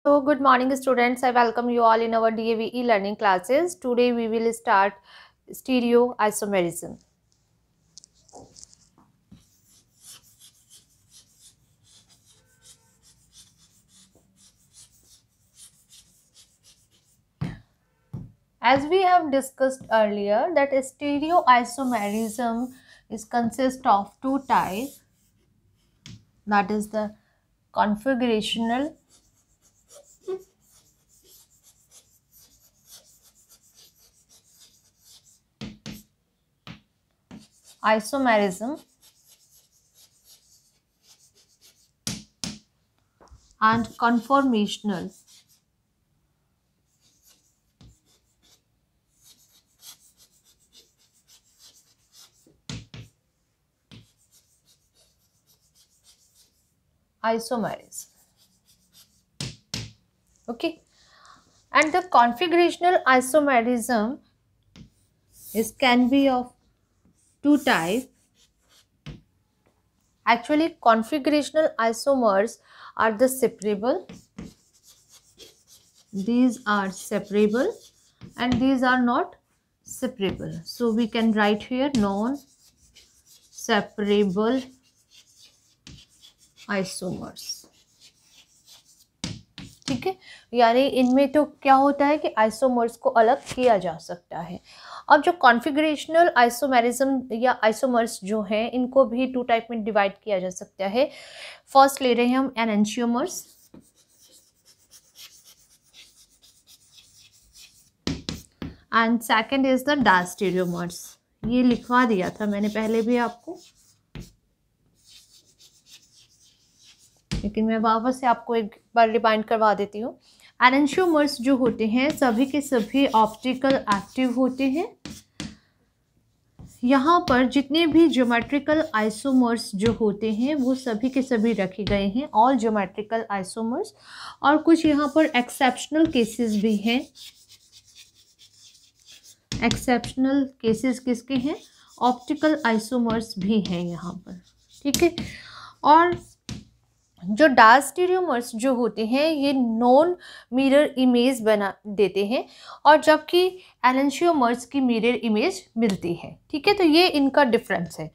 So, good morning, students. I welcome you all in our DAVE learning classes. Today, we will start stereoisomerism. As we have discussed earlier, that stereoisomerism is consist of two types. That is the configurational isomerism and conformational isomerism. Okay, and the configurational isomerism can be of two types. Actually, configurational isomers are the separable. These are separable and these are not separable. So we can write here non-separable isomers. ठीक है, यानी इनमें तो क्या होता है कि isomers को अलग किया जा सकता है. अब जो कॉन्फ़िगरेशनल आइसोमेरिज्म या आइसोमर्स जो हैं, इनको भी टू टाइप में डिवाइड किया जा सकता है. फर्स्ट ले रहे हैं हम enantiomers and second is the diastereomers. ये लिखवा दिया था मैंने पहले भी आपको, लेकिन मैं वापस से आपको एक बार रिमाइंड करवा देती हूँ. एनेंशियोमर्स जो होते हैं सभी के सभी ऑप्टिकल एक्टिव होते हैं. यहाँ पर जितने भी ज्योमेट्रिकल आइसोमर्स जो होते हैं वो सभी के सभी रखे गए हैं, ऑल ज्योमेट्रिकल आइसोमर्स. और कुछ यहाँ पर एक्सेप्शनल केसेस भी हैं. एक्सेप्शनल केसेस किसके हैं? ऑप्टिकल आइसोमर्स भी हैं यहाँ पर. ठीक है, और जो डायस्टेरियोमर्स जो होते हैं ये नॉन मिरर इमेज बना देते हैं, और जबकि एनेंशियोमर्स की मिरर इमेज मिलती है. ठीक है, तो ये इनका डिफरेंस है.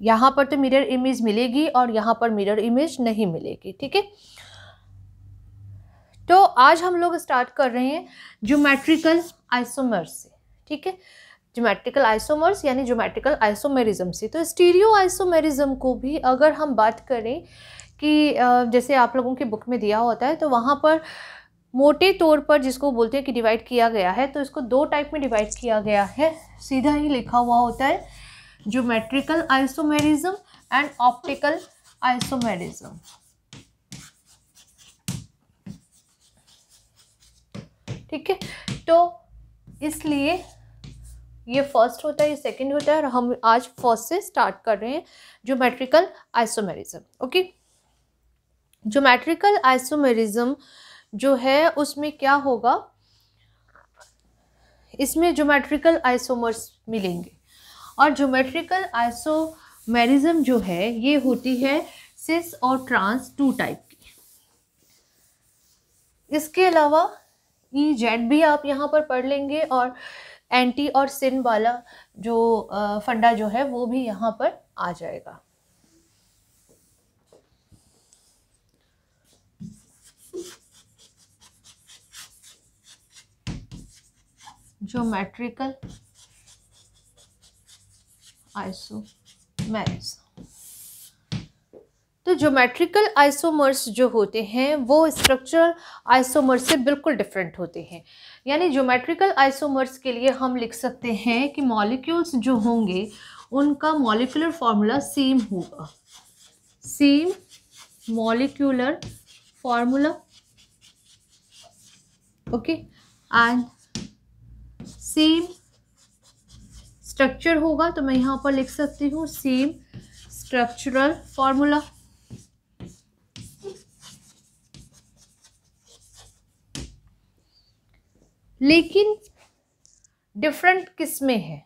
यहाँ पर तो मिरर इमेज मिलेगी और यहाँ पर मिरर इमेज नहीं मिलेगी. ठीक है, तो आज हम लोग स्टार्ट कर रहे हैं ज्योमेट्रिकल आइसोमर्स से. ठीक है, ज्योमेट्रिकल आइसोमर्स यानी ज्योमेट्रिकल आइसोमेरिज्म से. तो स्टीरियो आइसोमेरिज्म को भी अगर हम बात करें कि जैसे आप लोगों की बुक में दिया होता है, तो वहाँ पर मोटे तौर पर जिसको बोलते हैं कि डिवाइड किया गया है, तो इसको दो टाइप में डिवाइड किया गया है. सीधा ही लिखा हुआ होता है geometrical isomerism and optical isomerism. ठीक है, तो इसलिए ये फर्स्ट होता है, ये सेकंड होता है, और हम आज फर्स्ट से स्टार्ट कर रहे हैं geometrical isomerism. Okay, geometrical isomerism जो है उसमें क्या होगा, इसमें ज्योमेट्रिकल आइसोमर्स मिलेंगे. और ज्योमेट्रिकल आइसोमेरिज्म जो है ये होती है सिस और ट्रांस टू टाइप की. इसके अलावा ई जेड भी आप यहाँ पर पढ़ लेंगे, और एंटी और सिन वाला जो फंडा जो है वो भी यहाँ पर आ जाएगा. Geometrical isomerism. तो ज्योमेट्रिकल आइसोमर्स जो होते हैं वो स्ट्रक्चरल आइसोमर्स से बिल्कुल डिफरेंट होते हैं. यानी ज्योमेट्रिकल आइसोमर्स के लिए हम लिख सकते हैं कि मॉलिक्यूल्स जो होंगे उनका मॉलिक्यूलर फॉर्मूला सेम होगा. Same molecular formula. Okay, and same structure होगा. तो मैं यहाँ पर लिख सकती हूँ सेम स्ट्रक्चरल फॉर्मूला. लेकिन डिफरेंट किस में है,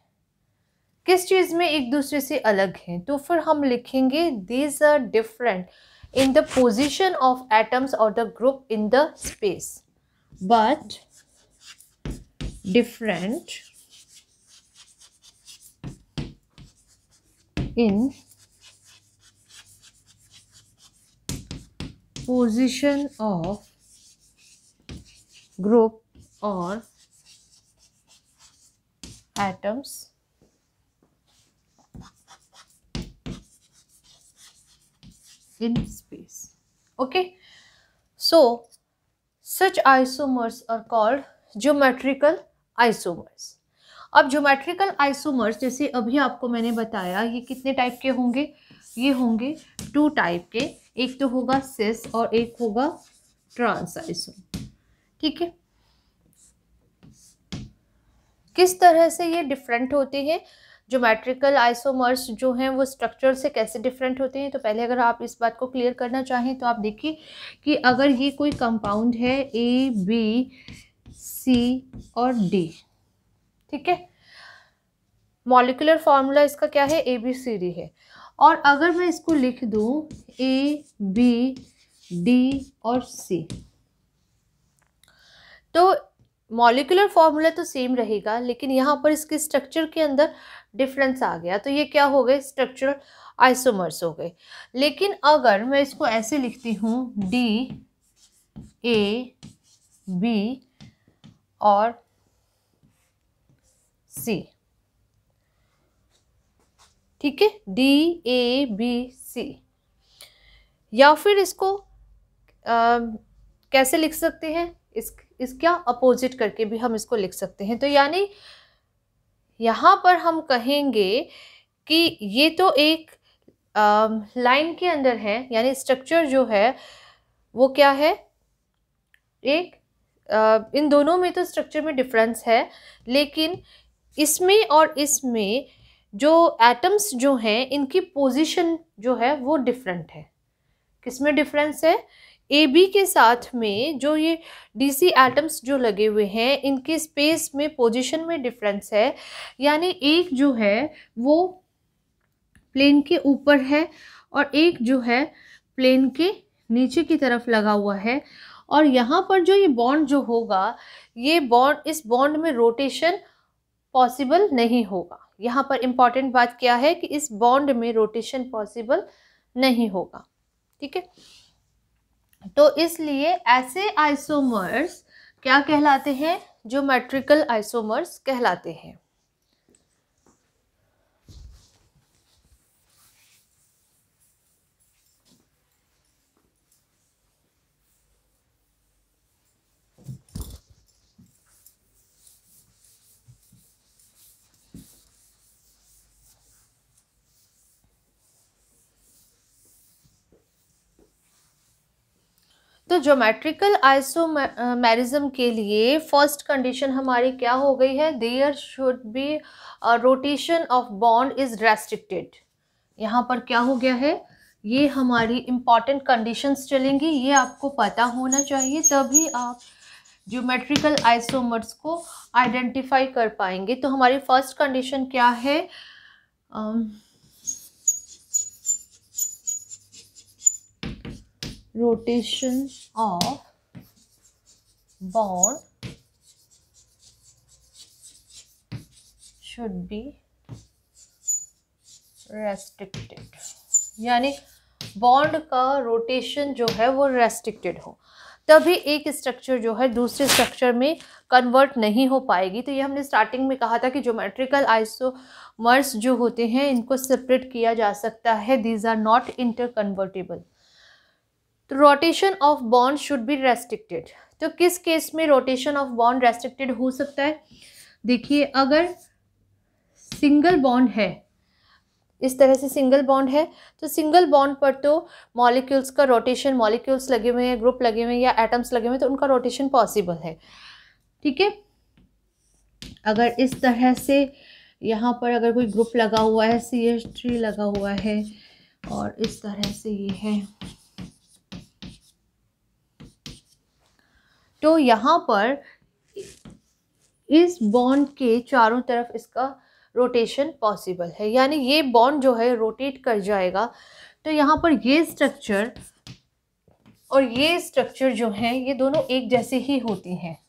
किस चीज़ में एक दूसरे से अलग हैं, तो फिर हम लिखेंगे these are different in the position of atoms or the group in the space, but different in position of group or atoms in space. Okay, so such isomers are called geometrical isomers. अब geometrical isomers जैसे अभी आपको मैंने बताया, ये कितने type के होंगे? ये होंगे 2 टाइप के, एक तो होगा सिस और एक होगा ट्रांस आइसोमर। ठीक है, किस तरह से ये डिफरेंट होते हैं? ज्योमेट्रिकल आइसोमर्स जो हैं वो स्ट्रक्चर से कैसे डिफरेंट होते हैं? तो पहले अगर आप इस बात को क्लियर करना चाहें तो आप देखिए कि अगर ये कोई कंपाउंड है ए बी सी और डी, ठीक है, मॉलिक्यूलर फॉर्मूला इसका क्या है? ABCD है। और अगर मैं इसको लिख दूं A B D और C, तो मॉलिक्यूलर फॉर्मूला तो सेम रहेगा, लेकिन यहाँ पर इसके स्ट्रक्चर के अंदर डिफरेंस आ गया, तो ये क्या हो गए? स्ट्रक्चरल आइसोमर्स हो गए। लेकिन अगर मैं इसको ऐसे लिखती हूँ D A B और C, ठीक है, D A B C, या फिर इसको कैसे लिख सकते हैं? इसका अपोजिट करके भी हम इसको लिख सकते हैं। तो यानी यहाँ पर हम कहेंगे कि ये तो एक लाइन के अंदर है, यानी स्ट्रक्चर जो है वो क्या है? एक इन दोनों में तो स्ट्रक्चर में डिफरेंस है, लेकिन इसमें और इसमें जो एटम्स जो हैं इनकी पोजीशन जो है वो डिफरेंट है। किसमें डिफरेंस है? ए बी के साथ में जो ये DC एटम्स जो लगे हुए हैं इनके स्पेस में पोजीशन में डिफरेंस है, यानी एक जो है वो प्लेन के ऊपर है और एक जो है प्लेन के नीचे की तरफ लगा हुआ है। और यहाँ पर जो ये बॉन्ड जो होगा, ये बॉन्ड, इस बॉन्ड में रोटेशन पॉसिबल नहीं होगा। यहाँ पर इम्पॉर्टेंट बात क्या है कि इस बॉन्ड में रोटेशन पॉसिबल नहीं होगा। ठीक है, तो इसलिए ऐसे आइसोमर्स क्या कहलाते हैं? ज्योमेट्रिकल आइसोमर्स कहलाते हैं। तो ज्योमेट्रिकल आइसोमेरिज्म के लिए फर्स्ट कंडीशन हमारी क्या हो गई है? There should be rotation of bond is restricted. यहाँ पर क्या हो गया है? ये हमारी इंपॉर्टेंट कंडीशंस चलेंगी, ये आपको पता होना चाहिए, तभी आप ज्योमेट्रिकल आइसोमर्स को आइडेंटिफाई कर पाएंगे। तो हमारी फर्स्ट कंडीशन क्या है? rotation of bond should be restricted, यानी बॉन्ड का रोटेशन जो है वो रेस्ट्रिक्टेड हो, तभी एक स्ट्रक्चर जो है दूसरे स्ट्रक्चर में कन्वर्ट नहीं हो पाएगी। तो ये हमने स्टार्टिंग में कहा था कि ज्योमेट्रिकल आइसोमर्स जो होते हैं इनको सेपरेट किया जा सकता है, दीज आर नॉट इंटरकन्वर्टेबल। तो rotation of bond should be restricted. तो किस केस में रोटेशन ऑफ बॉन्ड रेस्ट्रिक्टेड हो सकता है? देखिए, अगर सिंगल बॉन्ड है, इस तरह से सिंगल बॉन्ड है, तो सिंगल बॉन्ड पर तो मॉलिक्यूल्स का रोटेशन, मॉलिक्यूल्स लगे हुए हैं, ग्रुप लगे हुए हैं या एटम्स लगे हुए हैं, तो उनका रोटेशन पॉसिबल है। ठीक है, अगर इस तरह से यहाँ पर अगर कोई ग्रुप लगा हुआ है, CH3 लगा हुआ है और इस तरह से ये है, तो यहाँ पर इस बॉन्ड के चारों तरफ इसका रोटेशन पॉसिबल है, यानी ये बॉन्ड जो है रोटेट कर जाएगा। तो यहाँ पर ये स्ट्रक्चर और ये स्ट्रक्चर जो है ये दोनों एक जैसे ही होती हैं।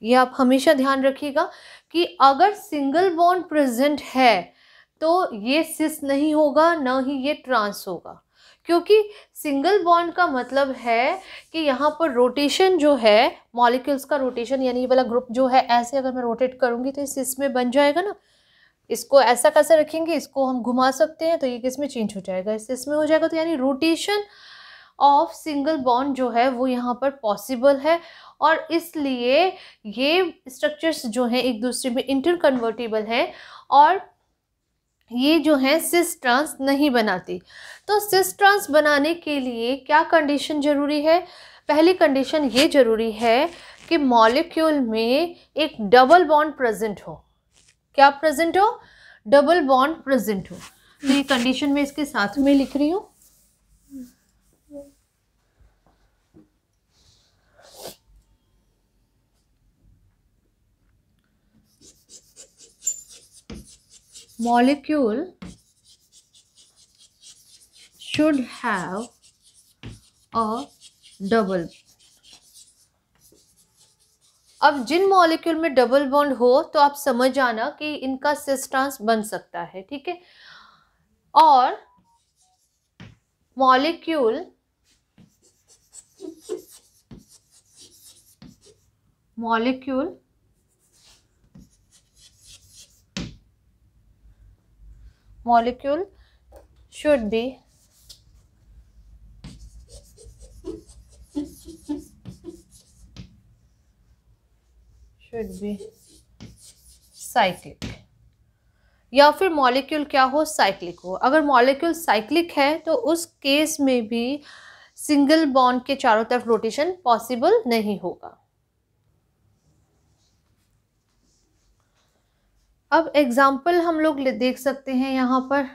ये आप हमेशा ध्यान रखिएगा कि अगर सिंगल बॉन्ड प्रेजेंट है तो ये सिस नहीं होगा, ना ही ये ट्रांस होगा, क्योंकि सिंगल बॉन्ड का मतलब है कि यहाँ पर रोटेशन जो है, मॉलिक्यूल्स का रोटेशन, यानी ये वाला ग्रुप जो है ऐसे अगर मैं रोटेट करूँगी तो ये सिस में बन जाएगा ना। इसको ऐसा कैसे रखेंगे, इसको हम घुमा सकते हैं तो ये किस में चेंज हो जाएगा, इसमें हो जाएगा। तो यानी रोटेशन ऑफ सिंगल बॉन्ड जो है वो यहाँ पर पॉसिबल है, और इसलिए ये स्ट्रक्चर्स जो हैं एक दूसरे में इंटरकन्वर्टिबल हैं और ये जो है सिस ट्रांस नहीं बनाती। तो सिस ट्रांस बनाने के लिए क्या कंडीशन जरूरी है? पहली कंडीशन ये जरूरी है कि मॉलिक्यूल में एक डबल बॉन्ड प्रेजेंट हो। क्या प्रेजेंट हो? डबल बॉन्ड प्रेजेंट हो। तो ये कंडीशन मैं इसके साथ में लिख रही हूँ। Molecule should have a double। अब जिन मॉलिक्यूल में डबल बॉन्ड हो तो आप समझ आना कि इनका सिस ट्रांस बन सकता है, ठीक है। और मॉलिक्यूल should be साइक्लिक, या फिर मॉलिक्यूल क्या हो? साइक्लिक हो। अगर मॉलिक्यूल साइक्लिक है तो उस केस में भी सिंगल बॉन्ड के चारों तरफ रोटेशन पॉसिबल नहीं होगा। अब एग्जाम्पल हम लोग देख सकते हैं यहाँ पर।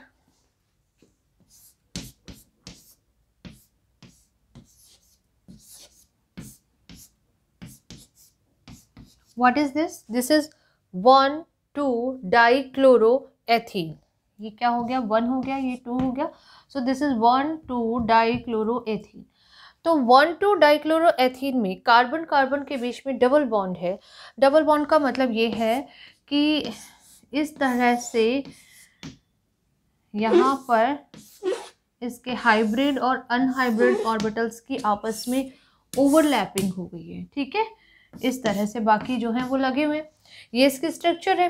What is this? This is 1,2-डाइक्लोरोएथीन। ये क्या हो गया? 1 हो गया, ये 2 हो गया। So this is one two dichloroethene. तो 1,2-डाइक्लोरोएथीन में कार्बन कार्बन के बीच में डबल बॉन्ड है। डबल बॉन्ड का मतलब ये है कि इस तरह से यहाँ पर इसके हाइब्रिड और अनहाइब्रिड ऑर्बिटल्स की आपस में ओवरलैपिंग हो गई है, ठीक है। इस तरह से बाकी जो है वो लगे हुए, ये इसकी स्ट्रक्चर है।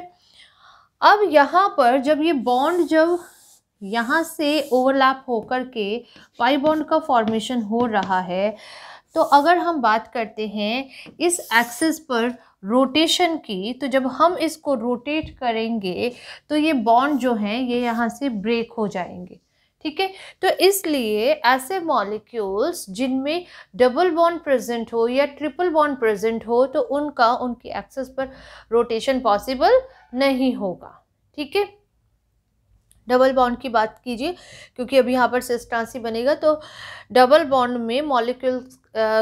अब यहाँ पर जब ये बॉन्ड जब यहाँ से ओवरलैप होकर के पाई बॉन्ड का फॉर्मेशन हो रहा है, तो अगर हम बात करते हैं इस एक्सिस पर रोटेशन की, तो जब हम इसको रोटेट करेंगे तो ये बॉन्ड जो हैं ये यहाँ से ब्रेक हो जाएंगे, ठीक है। तो इसलिए ऐसे मॉलिक्यूल्स जिनमें डबल बॉन्ड प्रेजेंट हो या ट्रिपल बॉन्ड प्रेजेंट हो तो उनकी एक्सिस पर रोटेशन पॉसिबल नहीं होगा, ठीक है। डबल बॉन्ड की बात कीजिए, क्योंकि अभी यहाँ पर सिस ट्रांस ही बनेगा, तो डबल बॉन्ड में मॉलिक्यूल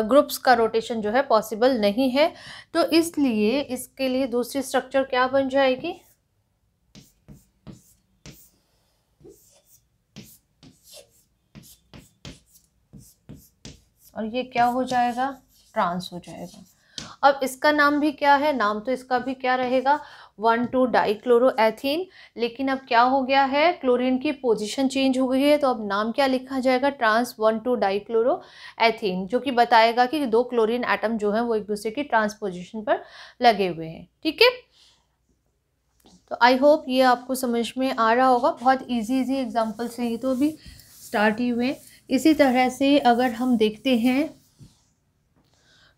ग्रुप्स का रोटेशन जो है पॉसिबल नहीं है। तो इसलिए इसके लिए दूसरी स्ट्रक्चर क्या बन जाएगी? और ये क्या हो जाएगा? ट्रांस हो जाएगा। अब इसका नाम भी क्या है? नाम तो इसका भी क्या रहेगा? 1,2-डाइक्लोरोएथीन। लेकिन अब क्या हो गया है? क्लोरीन की पोजीशन चेंज हो गई है, तो अब नाम क्या लिखा जाएगा? ट्रांस 1,2-डाइक्लोरोएथीन, जो कि बताएगा कि दो क्लोरीन एटम जो है वो एक दूसरे की ट्रांस पोजीशन पर लगे हुए हैं, ठीक है। तो आई होप ये आपको समझ में आ रहा होगा। बहुत इजी एग्जाम्पल से ये तो अभी स्टार्ट ही हुए। इसी तरह से अगर हम देखते हैं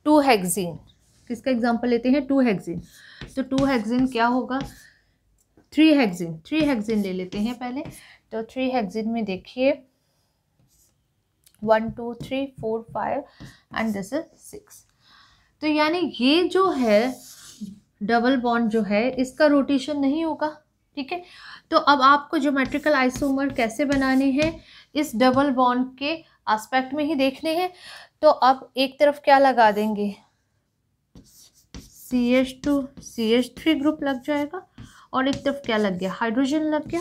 2-हेक्सीन, किसका एग्जाम्पल लेते हैं? 2-हेक्सीन। तो 2-हेक्सीन क्या होगा? 3-हेक्सीन ले लेते हैं पहले। तो 3-हेक्सीन में देखिए 1 2 3 4 5 एंड दिस इज 6। तो यानी ये जो है डबल बॉन्ड जो है इसका रोटेशन नहीं होगा, ठीक है। तो अब आपको ज्योमेट्रिकल आइसोमर कैसे बनाने हैं, इस डबल बॉन्ड के एस्पेक्ट में ही देखने हैं। तो अब एक तरफ क्या लगा देंगे? CH2 CH3 ग्रुप लग जाएगा, और एक तरफ क्या लग गया, हाइड्रोजन लग गया,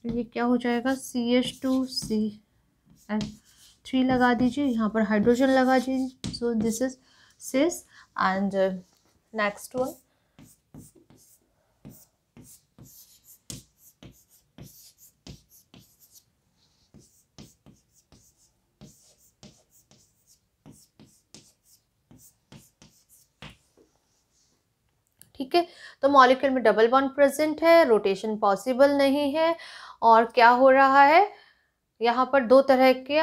तो ये क्या हो जाएगा, CH2CH3 लगा दीजिए, यहाँ पर हाइड्रोजन लगा दीजिए, सो this is cis. And next one, ठीक है। तो मॉलिक्यूल में डबल बॉन्ड प्रेजेंट है, रोटेशन पॉसिबल नहीं है, और क्या हो रहा है, यहाँ पर दो तरह के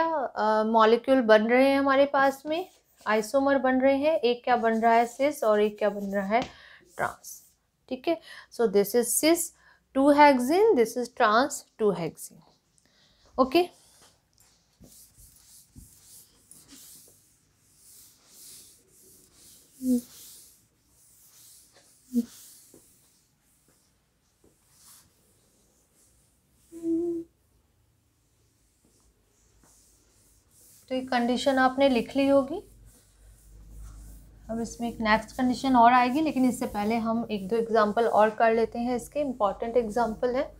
मॉलिक्यूल बन रहे हैं हमारे पास में, आइसोमर बन रहे हैं, एक क्या बन रहा है, सिस, और एक क्या बन रहा है, ट्रांस, ठीक है। So this is cis two hexene, this is trans two hexene, okay. तो ये कंडीशन आपने लिख ली होगी। अब इसमें एक नेक्स्ट कंडीशन और आएगी, लेकिन इससे पहले हम एक दो एग्जांपल और कर लेते हैं, इसके इम्पॉर्टेंट एग्जांपल है।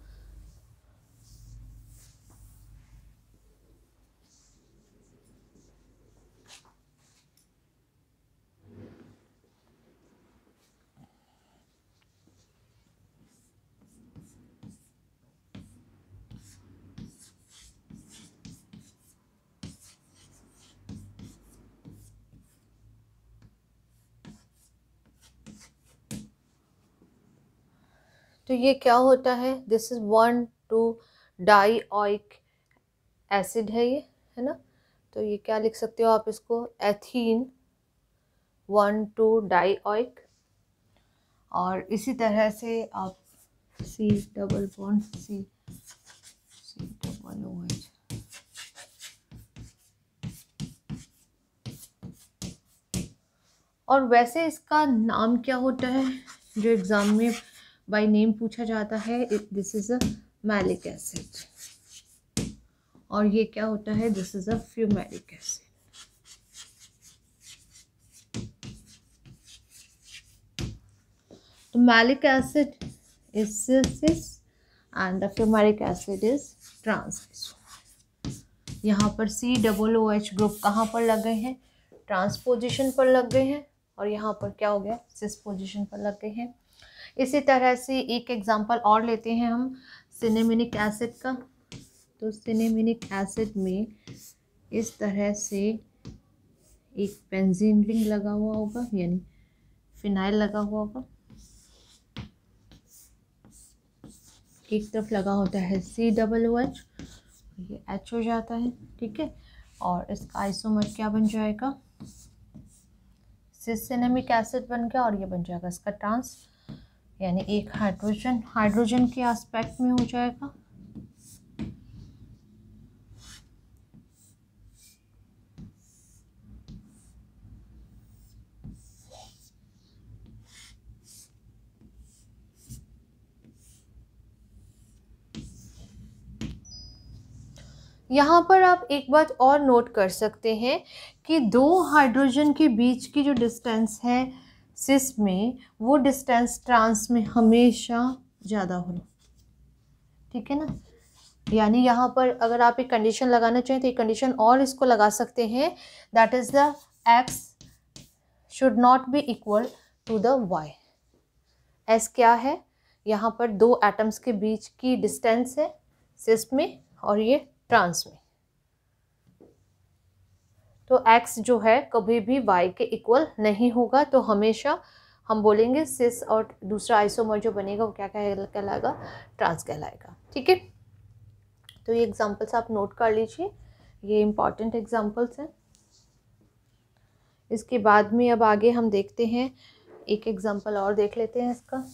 तो ये क्या होता है, दिस इज 1,2-डाइओइक एसिड है ये, है ना। तो ये क्या लिख सकते हो आप इसको, एथीन 1,2-डाइओइक। और इसी तरह से आप C double bond C double OH, और वैसे इसका नाम क्या होता है जो एग्जाम में बाय नेम पूछा जाता है, this is a maleic acid, और ये क्या होता है, this is a fumaric acid. तो maleic acid is cis and the fumaric acid is trans isomer. यहाँ पर COOH ग्रुप कहाँ पर लग गए हैं, ट्रांस पोजिशन पर लग गए हैं, और यहाँ पर क्या हो गया, सिस पोजिशन पर लग गए हैं। इसी तरह से एक एग्जांपल और लेते हैं हम सिनेमिनिक एसिड का। तो सिनेमिनिक एसिड में इस तरह से एक बेंजीन रिंग लगा हुआ होगा, यानी फिनाइल लगा हुआ होगा, एक तरफ लगा होता है COOH, ये H हो जाता है, ठीक है। और इसका आइसोमर क्या बन जाएगा, सिनेमिक एसिड बन गया, और ये बन जाएगा इसका ट्रांस, यानी एक हाइड्रोजन के एस्पेक्ट में हो जाएगा। यहाँ पर आप एक बात और नोट कर सकते हैं कि दो हाइड्रोजन के बीच की जो डिस्टेंस है सिस में, वो डिस्टेंस ट्रांस में हमेशा ज़्यादा होना, ठीक है ना। यानी यहाँ पर अगर आप एक कंडीशन लगाना चाहें तो एक कंडीशन और इसको लगा सकते हैं, that is the x should not be equal to the y। s क्या है, यहाँ पर दो एटम्स के बीच की डिस्टेंस है सिस में, और ये ट्रांस में। तो x जो है कभी भी y के इक्वल नहीं होगा, तो हमेशा हम बोलेंगे सिस, और दूसरा आइसोमर जो बनेगा वो क्या कहलाएगा, ट्रांस कहलाएगा, ठीक है। तो ये एग्जांपल्स आप नोट कर लीजिए, ये इम्पॉर्टेंट एग्जांपल्स हैं। इसके बाद में अब आगे हम देखते हैं, एक एग्जांपल और देख लेते हैं इसका।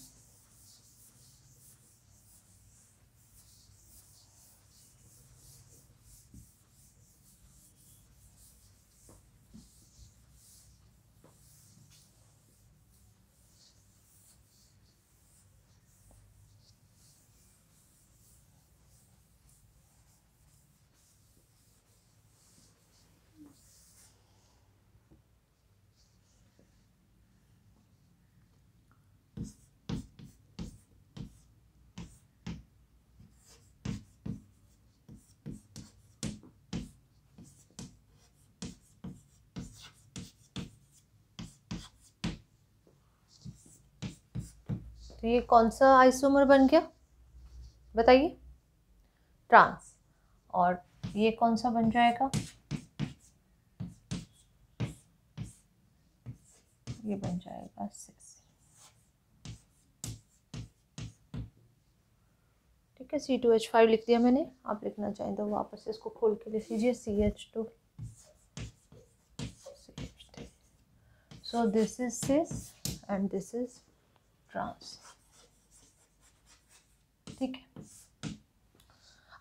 तो ये कौन सा आइसोमर बन गया बताइए? ट्रांस। और ये कौन सा बन जाएगा? ये बन जाएगा सिस। ठीक है, C2H5 लिख दिया मैंने। आप लिखना चाहें तो वापस इसको खोल के लिख लीजिए, CH2। So this is cis and this is trans। ठीक है,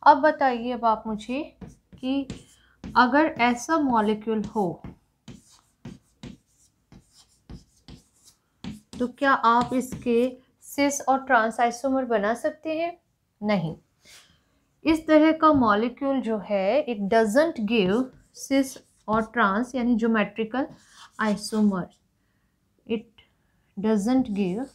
अब बताइए अब आप मुझे कि अगर ऐसा मॉलिक्यूल हो तो क्या आप इसके सिस और ट्रांस आइसोमर बना सकते हैं? नहीं। इस तरह का मॉलिक्यूल जो है इट डजंट गिव सिस और ट्रांस यानी geometrical isomer. It doesn't give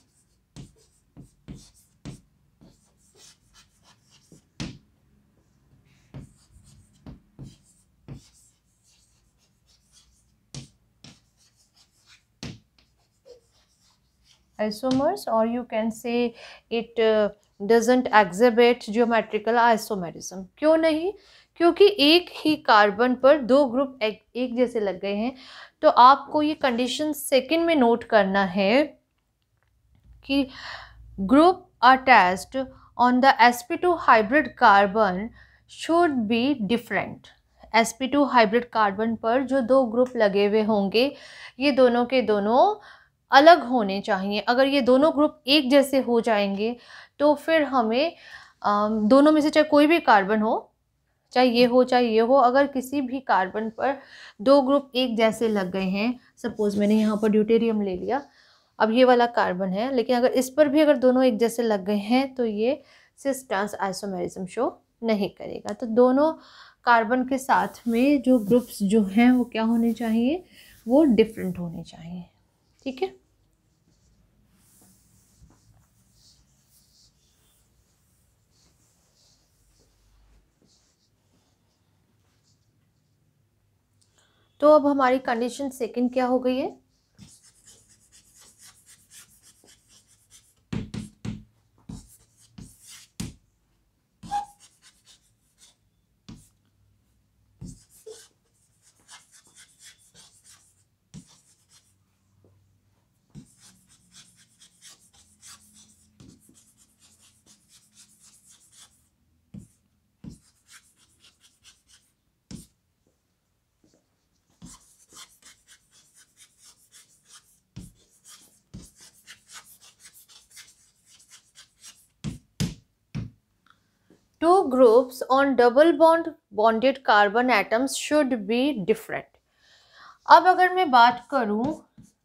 isomers, or you can say it doesn't exhibit geometrical isomerism। क्यों नहीं? क्योंकि एक ही कार्बन पर दो ग्रुप एक जैसे लग गए हैं। तो आपको ये कंडीशन सेकंड में नोट करना है कि group attached on the sp2 hybrid carbon should be different. sp2 hybrid carbon पर जो दो ग्रुप लगे हुए होंगे ये दोनों के दोनों अलग होने चाहिए। अगर ये दोनों ग्रुप एक जैसे हो जाएंगे तो फिर हमें दोनों में से चाहे कोई भी कार्बन हो, चाहे ये हो चाहे ये हो, अगर किसी भी कार्बन पर दो ग्रुप एक जैसे लग गए हैं, सपोज मैंने यहाँ पर ड्यूटेरियम ले लिया, अब ये वाला कार्बन है, लेकिन अगर इस पर भी अगर दोनों एक जैसे लग गए हैं तो ये सिस ट्रांस आइसोमेरिज्म शो नहीं करेगा। तो दोनों कार्बन के साथ में जो ग्रुप्स जो हैं वो क्या होने चाहिए? वो डिफरेंट होने चाहिए। ठीक है, तो अब हमारी कंडीशन सेकंड क्या हो गई है? Two groups on double bonded carbon atoms should be different। अब अगर मैं बात करूं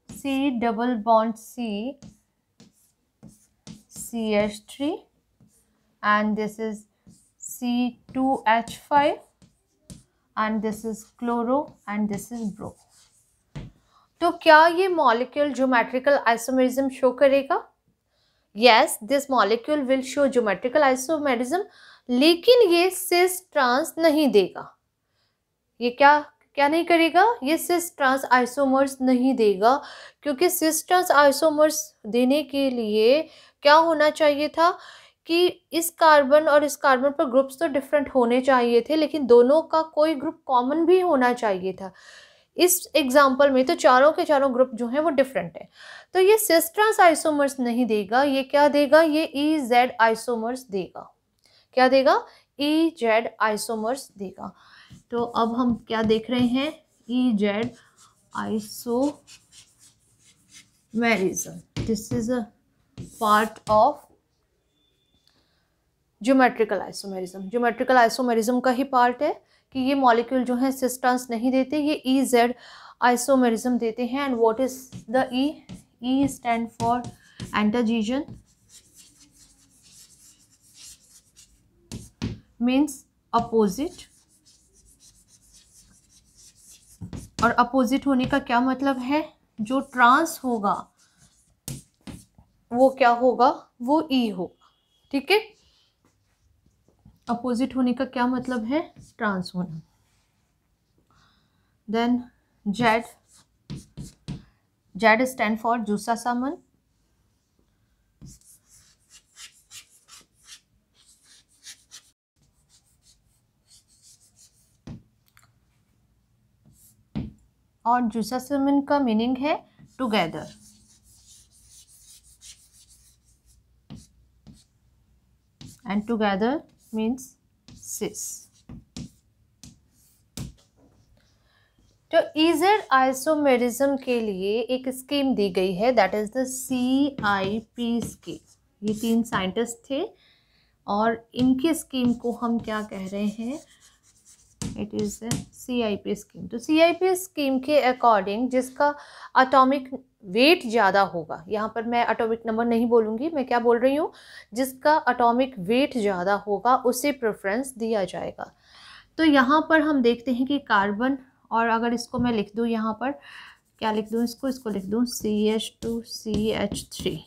C double bond C CH3 and this is C2H5 and this is chloro and this is bro। तो क्या ये मॉलिक्यूल ज्योमेट्रिकल आइसोमेरिज्म शो करेगा? Yes, this molecule will show geometrical isomerism, लेकिन ये सिस ट्रांस नहीं देगा। ये क्या नहीं करेगा? ये सिस ट्रांस आइसोमर्स नहीं देगा, क्योंकि सिस ट्रांस आइसोमर्स देने के लिए क्या होना चाहिए था कि इस कार्बन और इस कार्बन पर ग्रुप्स तो डिफरेंट होने चाहिए थे, लेकिन दोनों का कोई ग्रुप कॉमन भी होना चाहिए था। इस एग्जाम्पल में तो चारों के चारों ग्रुप जो हैं वो डिफरेंट है, तो ये सिस ट्रांस आइसोमर्स नहीं देगा। ये क्या देगा? ये EZ आइसोमर्स देगा। क्या देगा? EZ आइसोमर्स देगा। तो अब हम क्या देख रहे हैं? EZ isomerism. This is a part of geometrical isomerism. Geometrical isomerism का ही पार्ट है कि ये मॉलिक्यूल जो है सिस ट्रांस नहीं देते, ये EZ आइसोमेरिज्म देते हैं। And what is the E? E stand for entgegen, means opposite. और अपोजिट होने का क्या मतलब है? जो ट्रांस होगा वो क्या होगा? वो E होगा। ठीक है, अपोजिट होने का क्या मतलब है? ट्रांस होना। देन Z स्टैंड फॉर जूसा सामन, और जुसासमिन का मीनिंग है टुगेदर। एंड टुगेदर मीन्स सिस। तो ईजर आइसोमेरिज्म के लिए एक स्कीम दी गई है, that is the CIP scheme. ये 3 साइंटिस्ट थे और इनकी स्कीम को हम क्या कह रहे हैं, इट इज CIP स्कीम। तो CIP स्कीम के अकॉर्डिंग जिसका एटॉमिक वेट ज़्यादा होगा, यहाँ पर मैं एटॉमिक नंबर नहीं बोलूँगी, मैं क्या बोल रही हूँ, जिसका एटॉमिक वेट ज़्यादा होगा उसे प्रेफरेंस दिया जाएगा। तो यहाँ पर हम देखते हैं कि कार्बन, और अगर इसको मैं लिख दूँ यहाँ पर, क्या लिख दूँ इसको लिख दूँ CH2CH3।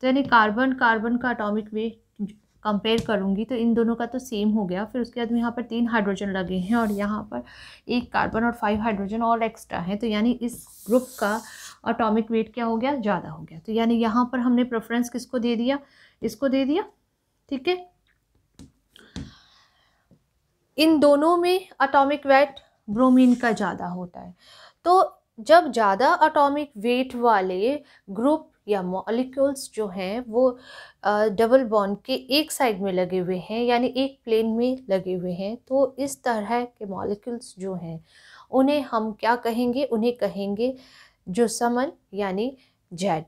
तो यानी कार्बन का एटॉमिक वेट कंपेयर करूँगी तो इन दोनों का तो सेम हो गया। फिर उसके बाद में यहाँ पर 3 हाइड्रोजन लगे हैं और यहाँ पर 1 कार्बन और 5 हाइड्रोजन और एक्स्ट्रा है, तो यानी इस ग्रुप का एटॉमिक वेट क्या हो गया, ज़्यादा हो गया। तो यानी यहाँ पर हमने प्रेफरेंस किसको दे दिया, इसको दे दिया। ठीक है, इन दोनों में एटॉमिक वेट ब्रोमीन का ज़्यादा होता है। तो जब ज़्यादा एटॉमिक वेट वाले ग्रुप या मॉलिक्यूल्स जो हैं वो डबल बॉन्ड के एक साइड में लगे हुए हैं, यानी एक प्लेन में लगे हुए हैं, तो इस तरह के मॉलिक्यूल्स जो हैं उन्हें हम क्या कहेंगे, उन्हें कहेंगे जुसामन यानी जेड।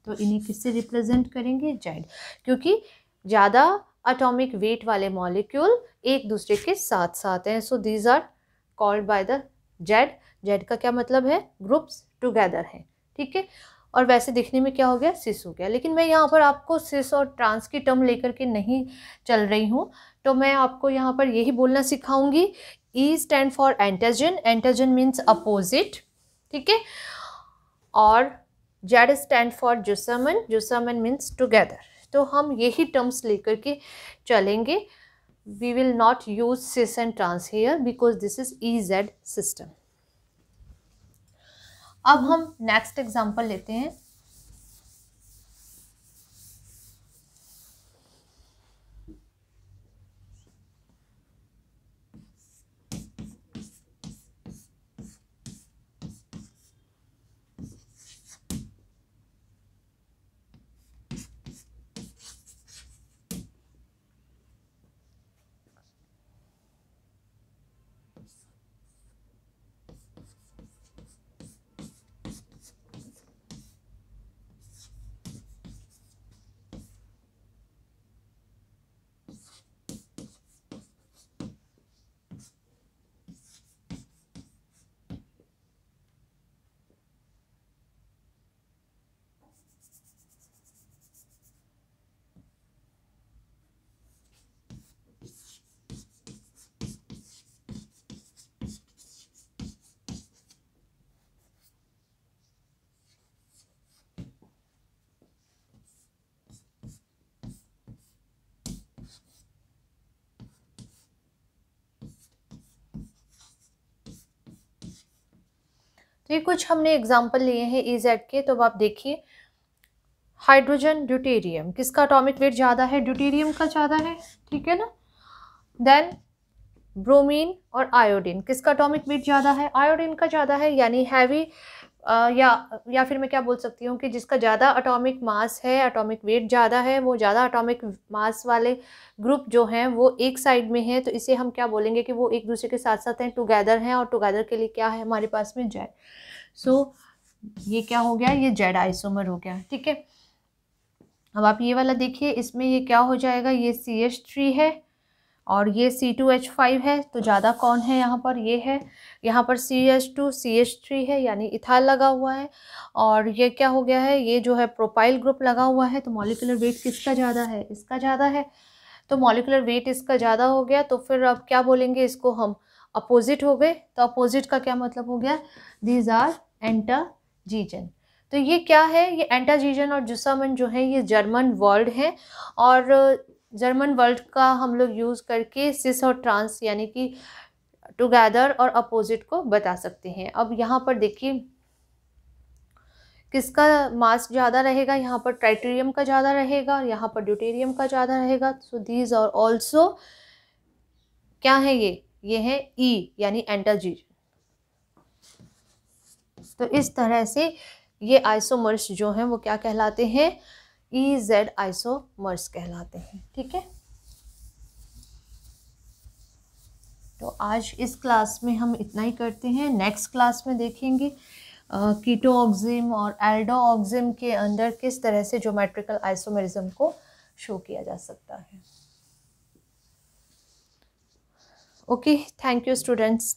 तो इन्हें किससे रिप्रेजेंट करेंगे, जेड, क्योंकि ज़्यादा एटॉमिक वेट वाले मॉलिक्यूल एक दूसरे के साथ साथ हैं। So these are called by the Z. Z का क्या मतलब है, ग्रुप्स टुगेदर हैं। ठीक है, और वैसे दिखने में क्या हो गया, सिस हो गया। लेकिन मैं यहाँ पर आपको सिस और ट्रांस की टर्म लेकर के नहीं चल रही हूँ, तो मैं आपको यहाँ पर यही बोलना सिखाऊंगी। E stand for entgegen, entgegen means opposite. ठीक है, और Z stand for zusammen, zusammen means together. तो हम यही टर्म्स लेकर के चलेंगे। We will not use cis and trans here because this is EZ system. अब हम नेक्स्ट एग्जांपल लेते हैं। तो ये कुछ हमने एग्जाम्पल लिए हैं EZ के। तो अब आप देखिए, हाइड्रोजन ड्यूटेरियम, किसका एटॉमिक वेट ज़्यादा है, ड्यूटेरियम का ज़्यादा है। ठीक है ना। देन ब्रोमीन और आयोडीन, किसका एटॉमिक वेट ज़्यादा है, आयोडीन का ज़्यादा है, यानी हैवी या फिर मैं क्या बोल सकती हूँ कि जिसका ज़्यादा एटॉमिक मास है, एटॉमिक वेट ज़्यादा है, वो ज़्यादा एटॉमिक मास वाले ग्रुप जो हैं वो एक साइड में हैं, तो इसे हम क्या बोलेंगे कि वो एक दूसरे के साथ साथ हैं, टुगेदर हैं। और टुगेदर के लिए क्या है हमारे पास में, जेड। सो ये क्या हो गया, ये जेड आइसोमर हो गया। ठीक है, अब आप ये वाला देखिए, इसमें ये क्या हो जाएगा, ये CH3 है और ये C2H5 है। तो ज़्यादा कौन है यहाँ पर, ये है। यहाँ पर CH2 CH3 है, यानी इथाइल लगा हुआ है। और ये क्या हो गया है, ये जो है प्रोपाइल ग्रुप लगा हुआ है। तो मॉलिक्यूलर वेट किसका ज़्यादा है, इसका ज़्यादा है। तो मॉलिक्यूलर वेट इसका ज़्यादा हो गया, तो फिर अब क्या बोलेंगे, इसको हम अपोजिट हो गए। तो अपोजिट का क्या मतलब हो गया, दीज आर एंटाजीजन। तो ये क्या है, ये एंटाजीजन और जुसामन जो है ये जर्मन वर्ड है, और जर्मन वर्ड का हम लोग यूज़ करके सिस और ट्रांस यानी कि टुगेदर और अपोजिट को बता सकते हैं। अब यहाँ पर देखिए किसका मास ज़्यादा रहेगा, यहाँ पर ट्राइटेरियम का ज़्यादा रहेगा, यहाँ पर ड्यूटेरियम का ज़्यादा रहेगा। सो दीज और ऑल्सो क्या है, ये है E यानी एंटाजीजन। तो इस तरह से ये आइसोमर्स जो हैं वो क्या कहलाते हैं, EZ आइसोमर्स कहलाते हैं। ठीक है, तो आज इस क्लास में हम इतना ही करते हैं। नेक्स्ट क्लास में देखेंगे कीटोऑक्सिम और एल्डोऑक्सिम के अंदर किस तरह से ज्योमेट्रिकल आइसोमेरिज्म को शो किया जा सकता है। Okay, thank you students.